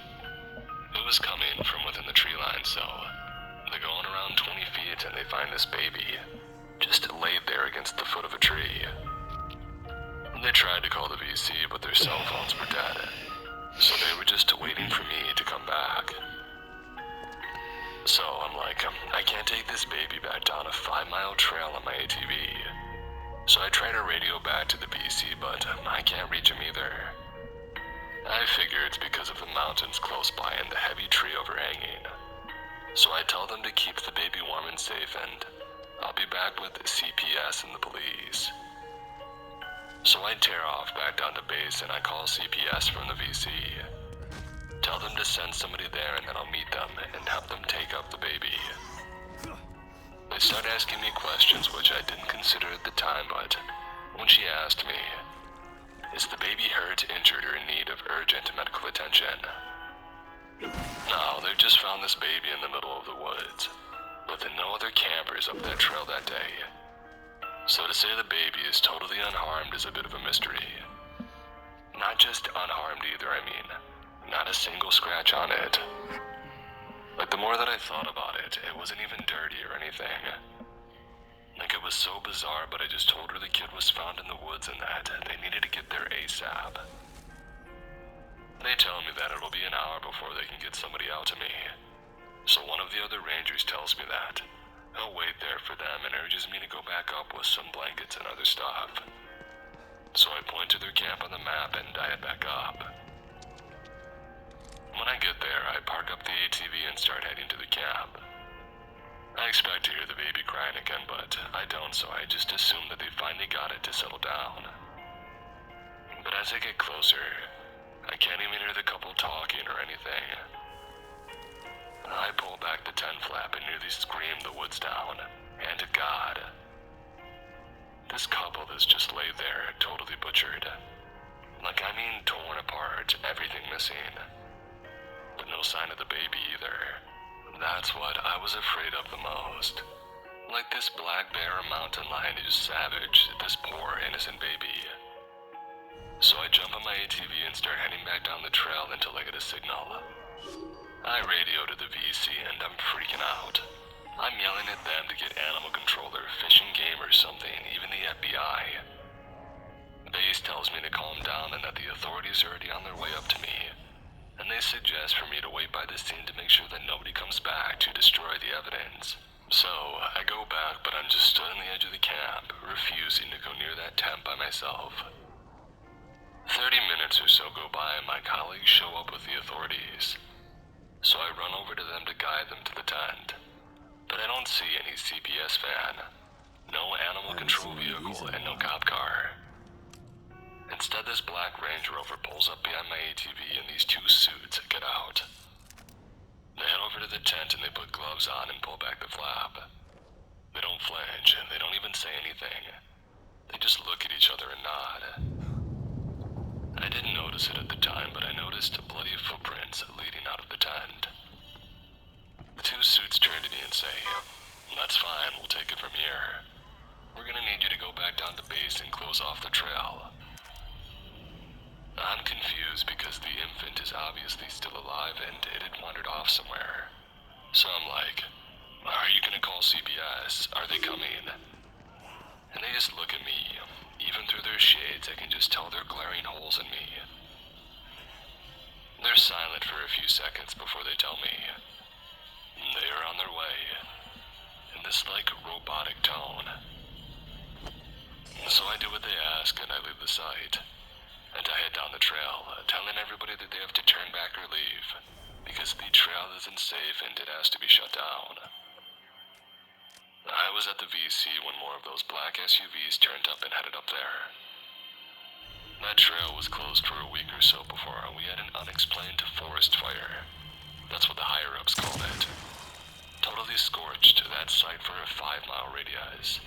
It was coming from within the tree line, so they're going around 20 feet and they find this baby, just laid there against the foot of a tree. They tried to call the VC, but their cell phones were dead, so they were just waiting for me to come back. So I'm like, I can't take this baby back down a 5-mile trail on my ATV. So I try to radio back to the VC, but I can't reach him either. I figure it's because of the mountains close by and the heavy tree overhanging. So I tell them to keep the baby warm and safe, and I'll be back with CPS and the police. So I tear off back down to base and I call CPS from the VC. Tell them to send somebody there and then I'll meet them and help them take up the baby. They start asking me questions which I didn't consider at the time, but when she asked me, is the baby hurt, injured, or in need of urgent medical attention? No, they just found this baby in the middle of the woods, with no other campers up that trail that day. So to say the baby is totally unharmed is a bit of a mystery. Not just unharmed either, I mean, not a single scratch on it. Like, the more that I thought about it, it wasn't even dirty or anything. Like, it was so bizarre, but I just told her the kid was found in the woods and that they needed to get there ASAP. They tell me that it'll be an hour before they can get somebody out to me. So one of the other rangers tells me that he'll wait there for them and urges me to go back up with some blankets and other stuff. So I point to their camp on the map and I head back up. When I get there, I park up the ATV and start heading to the camp. I expect to hear the baby crying again, but I don't, so I just assume that they finally got it to settle down. But as I get closer, I can't even hear the couple talking or anything. I pull back the tent flap and nearly scream the woods down, and to God, this couple is just laid there, totally butchered. Like, I mean torn apart, everything missing. But no sign of the baby either. That's what I was afraid of the most. Like, this black bear mountain lion is savage, this poor innocent baby. So I jump on my ATV and start heading back down the trail until I get a signal. I radio to the VC and I'm freaking out. I'm yelling at them to get animal control or fish and game or something, even the FBI. Base tells me to calm down and that the authorities are already on their way up to me. And they suggest for me to wait by the scene to make sure that nobody comes back to destroy the evidence. So I go back, but I'm just stood on the edge of the camp, refusing to go near that tent by myself. 30 minutes or so go by and my colleagues show up with the authorities. So I run over to them to guide them to the tent. But I don't see any CPS van, no animal control vehicle, and no cop car. Instead, this black Range Rover pulls up behind my ATV and these two suits get out. They head over to the tent and they put gloves on and pull back the flap. They don't flinch, and they don't even say anything. They just look at each other and nod. I didn't notice it at the time, but I noticed bloody footprints leading out of the tent. The two suits turn to me and say, "That's fine, we'll take it from here. We're gonna need you to go back down to base and close off the trail." I'm confused because the infant is obviously still alive and it had wandered off somewhere. So I'm like, "Are you gonna call CBS? Are they coming?" And they just look at me. Even through their shades, I can just tell they're glaring holes in me. They're silent for a few seconds before they tell me they are on their way, in this robotic tone. So I do what they ask and I leave the site. And I head down the trail, telling everybody that they have to turn back or leave, because the trail isn't safe and it has to be shut down. I was at the VC when more of those black SUVs turned up and headed up there. That trail was closed for a week or so before we had an unexplained forest fire. That's what the higher-ups called it. Totally scorched that site for a 5-mile radius.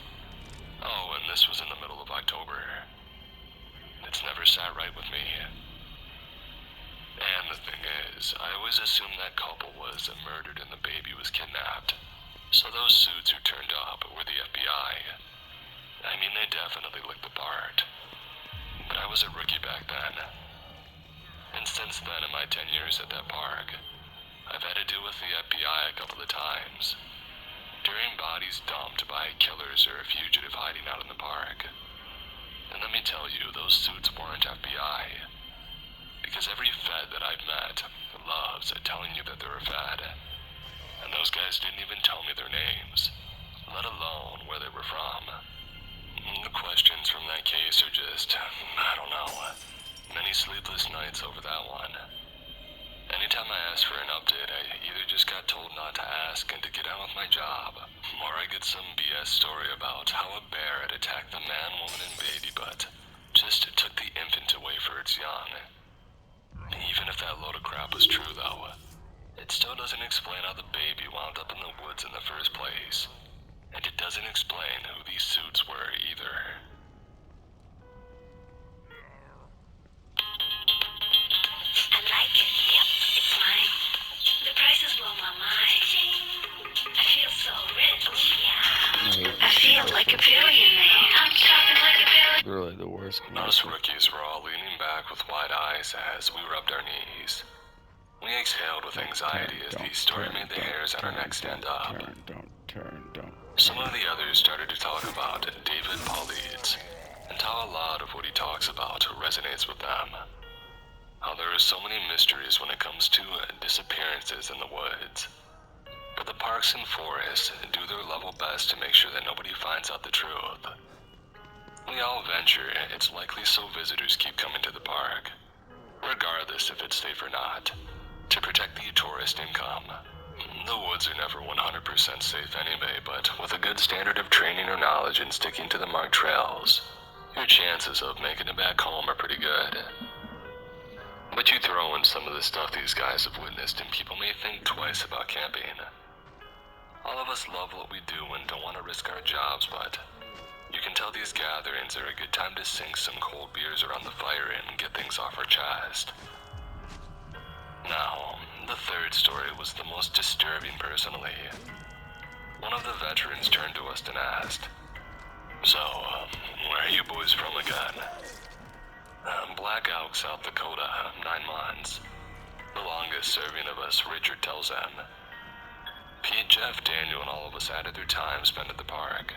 Oh, and this was in the middle of October. It's never sat right with me. And the thing is, I always assumed that couple was murdered and the baby was kidnapped. So those suits who turned up were the FBI. I mean, they definitely looked the part. But I was a rookie back then. And since then, in my 10 years at that park, I've had to deal with the FBI a couple of times. During bodies dumped by killers or a fugitive hiding out in the park. And let me tell you, those suits weren't FBI. Because every Fed that I've met loves telling you that they're a Fed. And those guys didn't even tell me their names, let alone where they were from. The questions from that case are just, I don't know, many sleepless nights over that one. Anytime I ask for an update, I either just got told not to ask and to get on with my job, or I get some BS story about how a bear had attacked the man, woman, and baby, but just took the infant away for its young. Even if that load of crap was true, though, it still doesn't explain how the baby wound up in the woods in the first place. And it doesn't explain who these suits were either. I like it. Yep, it's mine. The prices blow my mind. I feel so rich. Oh, yeah. I feel like a billionaire. I'm talking like a billionaire. They're like the worst Us commercial. rookies were all leaning back with wide eyes as we rubbed our knees. We exhaled with anxiety as the story made the hairs on our necks stand up. Don't. Some of the others started to talk about David Paulides, and how a lot of what he talks about resonates with them. How there are so many mysteries when it comes to disappearances in the woods. But the parks and forests do their level best to make sure that nobody finds out the truth. We all venture, it's likely so visitors keep coming to the park, regardless if it's safe or not, to protect the tourist income. The woods are never 100% safe anyway, but with a good standard of training or knowledge and sticking to the marked trails, your chances of making it back home are pretty good. But you throw in some of the stuff these guys have witnessed and people may think twice about camping. All of us love what we do and don't want to risk our jobs, but you can tell these gatherings are a good time to sink some cold beers around the fire and get things off our chest. Now, the third story was the most disturbing personally. One of the veterans turned to us and asked, "So, where are you boys from again?" "Black Elk, South Dakota, 9 months. The longest serving of us," Richard tells them. Pete, Jeff, Daniel, and all of us added their time spent at the park.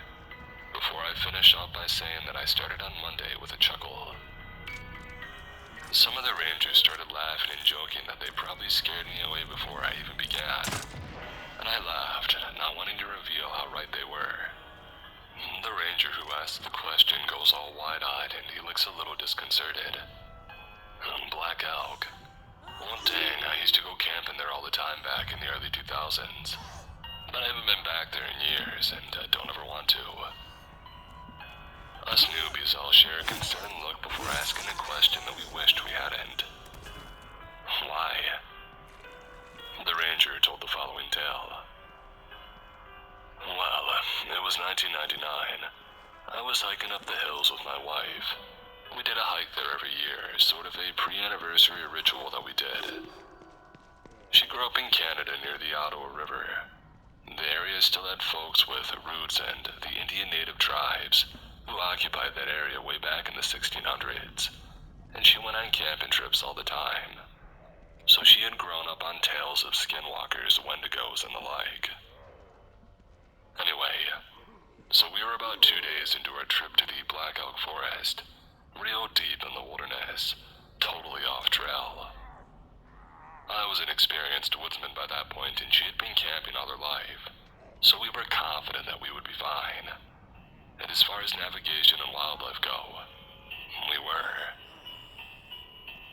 Before I finish off by saying that I started on Monday with a chuckle. Some of the rangers started laughing and joking that they probably scared me away before I even began. And I laughed, not wanting to reveal how right they were. The ranger who asked the question goes all wide-eyed and he looks a little disconcerted. Black Elk. Well, dang, I used to go camping there all the time back in the early 2000s. But I haven't been back there in years and don't ever want to. Us newbies all share a concerned look before asking a question that we wished we hadn't. Why? The ranger told the following tale. Well, it was up the hills with my wife. We did a hike there every year, sort of a pre-anniversary ritual that we did. She grew up in Canada near the Ottawa River. The area still had folks with roots and the Indian native tribes who occupied that area way back in the 1600s, and she went on camping trips all the time. So she had grown up on tales of skinwalkers, wendigos, and the like. Anyway, so we were about 2 days into our trip to the Black Elk Forest, real deep in the wilderness, totally off trail. I was an experienced woodsman by that point, and she had been camping all her life, so we were confident that we would be fine. And as far as navigation and wildlife go, we were.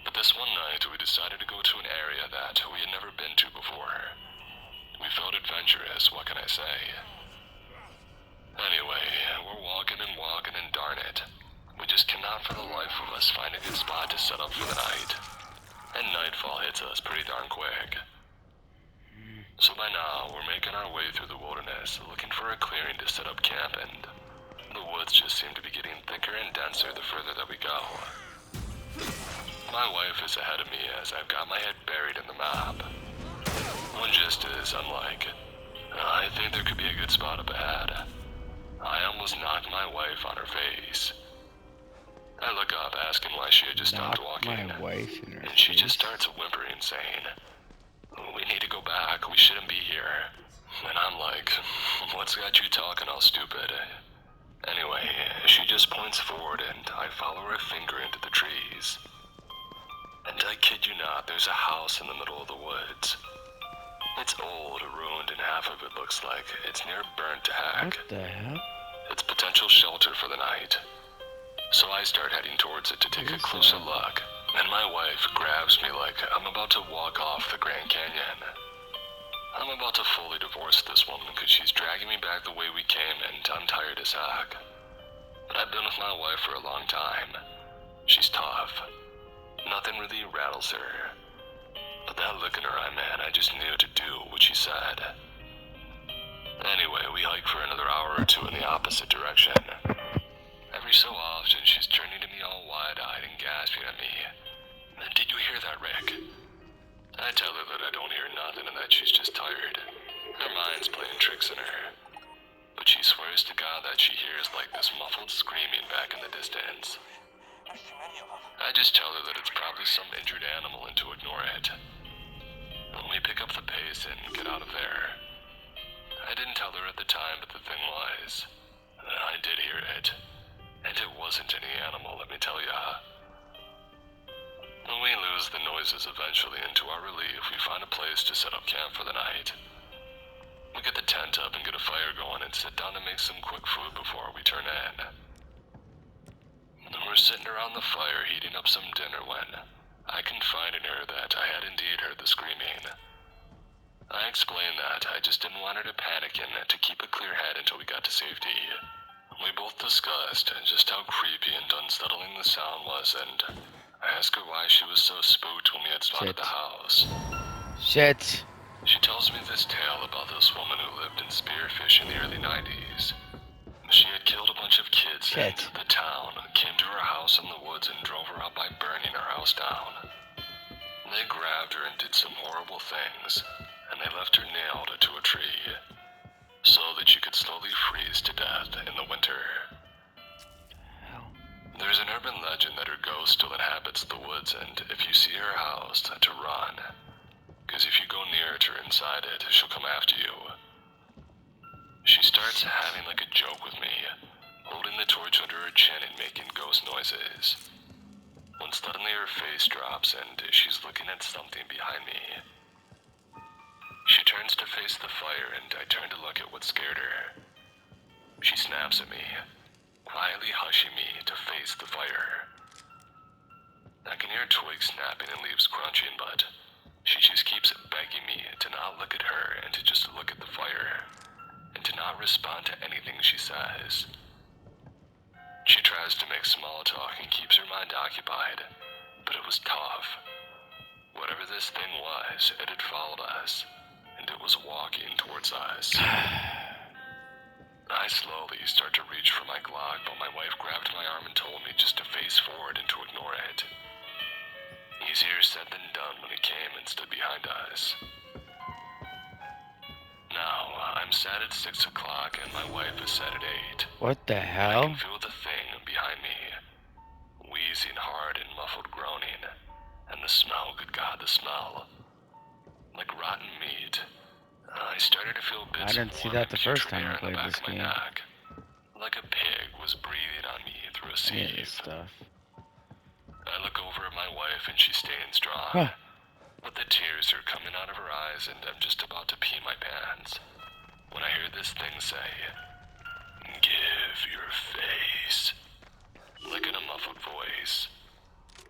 But this one night, we decided to go to an area that we had never been to before. We felt adventurous, what can I say? Anyway, we're walking and darn it, we just cannot for the life of us find a good spot to set up for the night. And nightfall hits us pretty darn quick. So by now, we're making our way through the wilderness, looking for a clearing to set up camp, and the woods just seem to be getting thicker and denser the further that we go. My wife is ahead of me as I've got my head buried in the map. One just is, I'm like, I think there could be a good spot up ahead. I almost knocked my wife on her face. I look up asking why she had just stopped walking, my wife in her and she face. just starts whimpering, saying, "We need to go back, we shouldn't be here." And I'm like, what's got you talking all stupid? Anyway, she just points forward and I follow her finger into the trees. And I kid you not, there's a house in the middle of the woods. It's old, ruined, and half of it looks like it's near burnt to heck. What the hell? It's potential shelter for the night. So I start heading towards it to take a closer look, and my wife grabs me like I'm about to walk off the Grand Canyon. I'm about to fully divorce this woman because she's dragging me back the way we came, and I'm tired as heck. But I've been with my wife for a long time. She's tough. Nothing really rattles her. But that look in her eye, man, I just knew to do what she said. Anyway, we hike for another hour or two in the opposite direction. Every so often, she's turning to me all wide-eyed and gasping at me. "Did you hear that, Rick?" I tell her that I don't hear nothing and that she's just tired. Her mind's playing tricks on her. But she swears to God that she hears like this muffled screaming back in the distance. I just tell her that it's probably some injured animal and to ignore it. When we pick up the pace and get out of there. I didn't tell her at the time, but the thing was, I did hear it. And it wasn't any animal, let me tell ya. When we lose the noises eventually, and to our relief, we find a place to set up camp for the night. We get the tent up and get a fire going and sit down to make some quick food before we turn in. We're sitting around the fire heating up some dinner when I confide in her that I had indeed heard the screaming. I explained that I just didn't want her to panic and to keep a clear head until we got to safety. We both discussed just how creepy and unsettling the sound was, and I asked her why she was so spooked when we had spotted the house. Shit. She tells me this tale about this woman who lived in spearfish in the early 90s. She had killed a bunch of kids, and the town came to her house in the woods and drove her out by burning her house down. They grabbed her and did some horrible things, and they left her nailed to a tree, so that she could slowly freeze to death in the winter. There's an urban legend that her ghost still inhabits the woods, and if you see her house, to run. Because if you go near it or inside it, she'll come after you. She starts having like a joke with me, holding the torch under her chin and making ghost noises. When suddenly her face drops and she's looking at something behind me. She turns to face the fire and I turn to look at what scared her. She snaps at me, quietly hushing me to face the fire. I can hear twigs snapping and leaves crunching, but she just keeps begging me to not look at her and to just look at the fire, and to not respond to anything she says. She tries to make small talk and keeps her mind occupied, but it was tough. Whatever this thing was, it had followed us, and it was walking towards us. I slowly start to reach for my Glock, but my wife grabbed my arm and told me just to face forward and to ignore it. Easier said than done when it came and stood behind us. Now, I'm sat at 6 o'clock and my wife is sat at 8. What the I hell? can feel the thing behind me, wheezing hard and muffled groaning. And the smell, good God, the smell. Like rotten meat. I started to feel bits I didn't of see warm that the and first putrid time I air in the played back this of my game. neck. Like a pig was breathing on me through a Yeah, this sieve. stuff. I look over at my wife and she's staying strong. Huh. But the tears are coming out of her eyes and I'm just about to pee my pants. When I hear this thing say, "Give your face." Like in a muffled voice.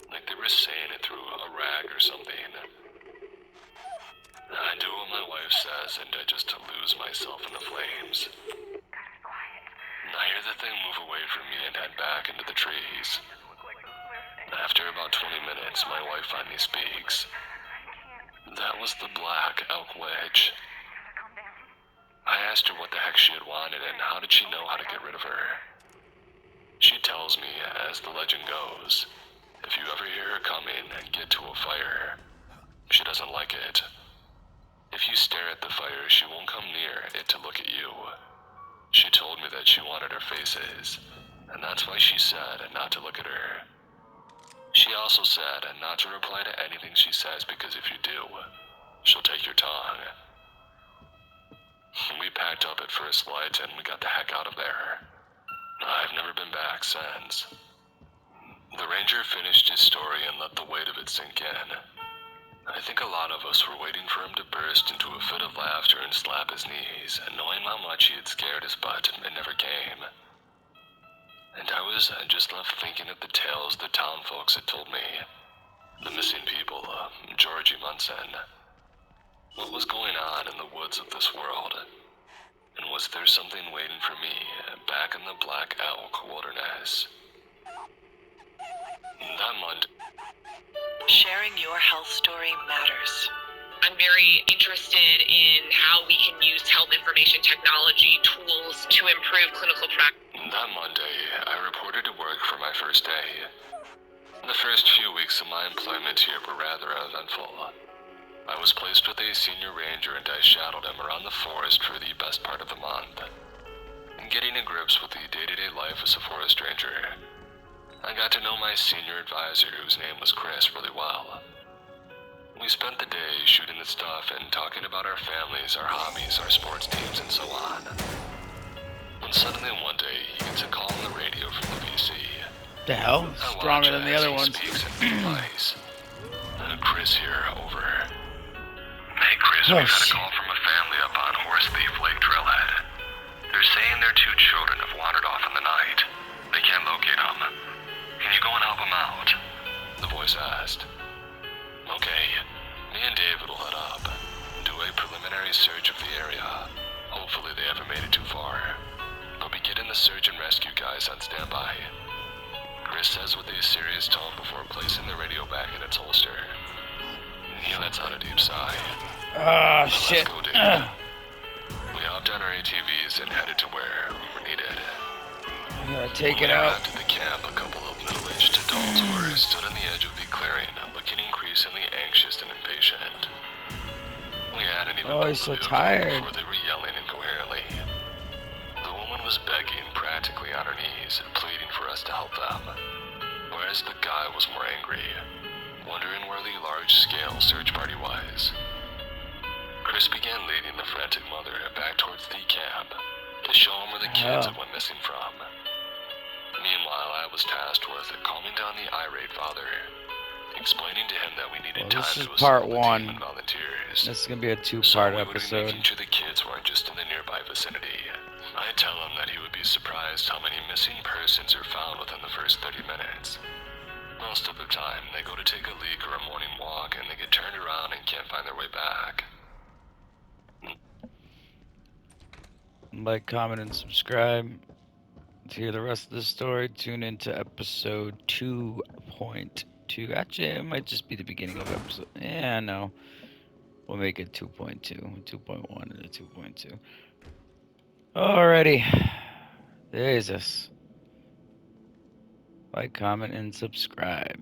Like they were saying it through a rag or something. I do what my wife says and I just lose myself in the flames. I hear the thing move away from me and head back into the trees. After about 20 minutes, my wife finally speaks. That was the black elk witch. I asked her what the heck she had wanted and how did she know how to get rid of her. She tells me, as the legend goes, if you ever hear her coming and get to a fire, she doesn't like it. If you stare at the fire, she won't come near it to look at you. She told me that she wanted our faces, and that's why she said not to look at her. She also said not to reply to anything she says because if you do, she'll take your tongue. We packed up at first light and we got the heck out of there. I've never been back since. The ranger finished his story and let the weight of it sink in. I think a lot of us were waiting for him to burst into a fit of laughter and slap his knees, and knowing how much he had scared his butt, it never came. And I was just left thinking of the tales the town folks had told me. The missing people, Georgie Munson. What was going on in the woods of this world? And was there something waiting for me back in the Black Elk Wilderness? That Monday. Sharing your health story matters. I'm very interested in how we can use health information technology tools to improve clinical practice. That Monday, I reported to work for my first day. The first few weeks of my employment here were rather eventful. I was placed with a senior ranger and I shadowed him around the forest for the best part of the month. Getting to grips with the day-to-day life as a forest ranger. I got to know my senior advisor, whose name was Chris, really well. We spent the day shooting the stuff and talking about our families, our hobbies, our sports teams, and so on. When suddenly one day he gets a call on the radio from the VC. The hell? I Stronger watch than the as other he ones. speaks in advice. Chris here, over. Hey Chris, Oh, we've had a shit. call from a family up on Horse Thief Lake Trailhead. They're saying their 2 children have wandered off in the night. They can't locate them. Can you go and help them out? The voice asked. Okay, me and David will head up, do a preliminary search of the area. Hopefully they haven't made it too far. They'll be getting the search and rescue guys on standby. Chris says with a serious tone before placing the radio back in its holster. He lets out a deep sigh. Ah, shit. Let's go, David. We hopped on our ATVs and headed to where we were needed. I'm gonna take When it we out. arrived at the camp, a couple of middle-aged adults were stood on the edge of the clearing, looking increasingly anxious and impatient. We hadn't even Oh, built he's so the vehicle tired. before they were yelling incoherently. The woman was begging, practically on her knees, pleading for us to help them. Whereas the guy was more angry, wondering where the large-scale search party was. Chris began leading the frantic mother back towards the camp to show him where the kids had went missing from. Meanwhile, I was tasked with calming down the irate father, explaining to him that we needed Well, time this is to part assemble the team 1. and volunteers. This is gonna be a So two-part we would be episode. making sure the kids weren't just in the nearby vicinity. I tell him that he would be surprised how many missing persons are found within the first 30 minutes. Most of the time, they go to take a leak or a morning walk and they get turned around and can't find their way back. Like, comment, and subscribe. To hear the rest of the story, tune into episode 2.2. Actually, it might just be the beginning of episode. Yeah, no. We'll make it 2.2, 2.1, and a 2.2. Alrighty. Jesus. Like, comment, and subscribe.